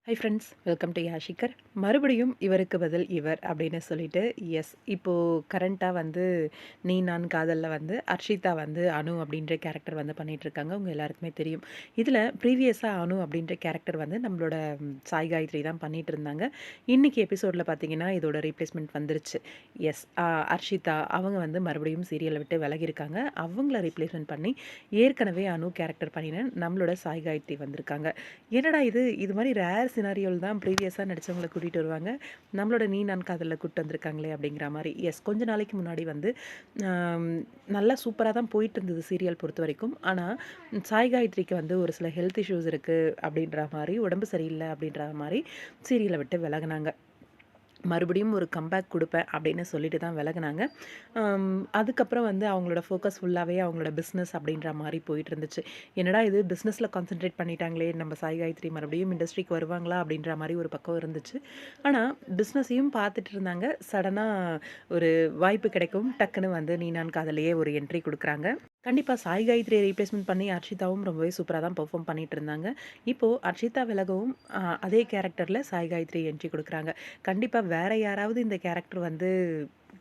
High friends, welcome to யாஷிகர். மறுபடியும் இவருக்கு பதில் இவர் அப்படின்னு சொல்லிட்டு, எஸ் இப்போது கரண்ட்டாக வந்து நீ நான் காதலில் வந்து அர்ஷிதா வந்து அனு அப்படின்ற கேரக்டர் வந்து பண்ணிகிட்ருக்காங்க. உங்கள் எல்லாருக்குமே தெரியும். இதில் ப்ரீவியஸாக அனு அப்படின்ற கேரக்டர் வந்து நம்மளோட சாய் காயத்ரி தான் பண்ணிகிட்டு இருந்தாங்க. இன்றைக்கி எபிசோடில் பார்த்தீங்கன்னா இதோட ரீப்ளேஸ்மெண்ட் வந்துருச்சு. எஸ் அர்ஷிதா அவங்க வந்து மறுபடியும் சீரியலை விட்டு விலகியிருக்காங்க. அவங்கள ரீப்ளேஸ்மெண்ட் பண்ணி ஏற்கனவே அனு கேரக்டர் பண்ணின நம்மளோட சாய் காயத்ரி வந்திருக்காங்க. என்னடா இது மாதிரி ரேர் சினாரியோவில் தான் ப்ரீவியஸாக நடித்தவங்கள கூட்டிகிட்டு வருவாங்க. நம்மளோட நீ நான் காதலில் கூப்பிட்டு வந்திருக்காங்களே அப்படிங்கிற மாதிரி. எஸ், கொஞ்ச நாளைக்கு முன்னாடி வந்து நல்லா சூப்பராக தான் போயிட்டு இருந்தது சீரியல் பொறுத்த வரைக்கும். ஆனால் சாய் காயத்ரிக்கு வந்து ஒரு சில ஹெல்த் இஷ்யூஸ் இருக்குது அப்படின்ற மாதிரி, உடம்பு சரியில்லை அப்படின்ற மாதிரி சீரியலை விட்டு விலகுனாங்க. மறுபடியும் ஒரு கம்பேக் கொடுப்பேன் அப்படின்னு சொல்லிட்டு தான் விலகுனாங்க. அதுக்கப்புறம் வந்து அவங்களோட ஃபோக்கஸ் ஃபுல்லாகவே அவங்களோட பிஸ்னஸ் அப்படின்ற மாதிரி போயிட்டு இருந்துச்சு. என்னடா இது பிஸ்னஸில் கான்சென்ட்ரேட் பண்ணிட்டாங்களே நம்ம சாய் காயத்ரி, மறுபடியும் இண்டஸ்ட்ரிக்கு வருவாங்களா அப்படின்ற மாதிரி ஒரு பக்கம் இருந்துச்சு. ஆனால் பிஸ்னஸையும் பார்த்துட்டு இருந்தாங்க. சடனாக ஒரு வாய்ப்பு கிடைக்கும், டக்குன்னு வந்து நீ நான் காதலையே ஒரு என்ட்ரி கொடுக்குறாங்க. கண்டிப்பாக சாய் காயத்ரியை ரீப்ளேஸ்மெண்ட் பண்ணி அர்ஷிதாவும் ரொம்பவே சூப்பராக தான் பெர்ஃபார்ம் பண்ணிட்டு இருந்தாங்க. இப்போது அர்ஷிதா விலகவும் அதே கேரக்டரில் சாய் காயத்ரி என்ட்ரி கொடுக்குறாங்க. கண்டிப்பாக வேறு யாராவது இந்த கேரக்டர் வந்து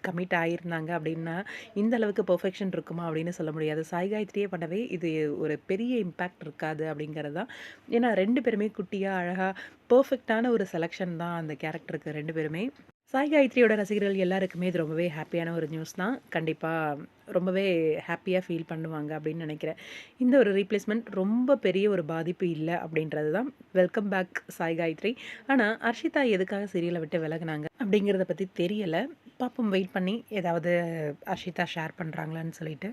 கமிட் ஆகியிருந்தாங்க அப்படின்னா இந்த அளவுக்கு பெர்ஃபெக்ஷன் இருக்குமா அப்படின்னு சொல்ல முடியாது. சாய் காயத்ரியே பண்ணவே இது ஒரு பெரிய இம்பேக்ட் இருக்காது அப்படிங்கிறது தான். ஏன்னா 2 பேருமே குட்டியாக அழகாக பெர்ஃபெக்டான ஒரு செலெக்ஷன் தான் அந்த கேரக்டருக்கு 2 பேருமே. சாய் காயத்ரியோட ரசிகர்கள் எல்லாருக்குமே இது ரொம்பவே ஹாப்பியான ஒரு நியூஸ் தான். கண்டிப்பாக ரொம்பவே ஹாப்பியாக ஃபீல் பண்ணுவாங்க அப்படின்னு நினைக்கிறேன். இந்த ஒரு ரீப்ளேஸ்மெண்ட் ரொம்ப பெரிய ஒரு பாதிப்பு இல்லை அப்படின்றது தான். Welcome back Sai Gayathri. ஆனால் அர்ஷிதா எதுக்காக சீரியலை விட்டு விலகுனாங்க அப்படிங்கிறத பற்றி தெரியலை. பார்ப்போம், வெயிட் பண்ணி ஏதாவது அர்ஷிதா ஷேர் பண்ணுறாங்களான்னு சொல்லிட்டு.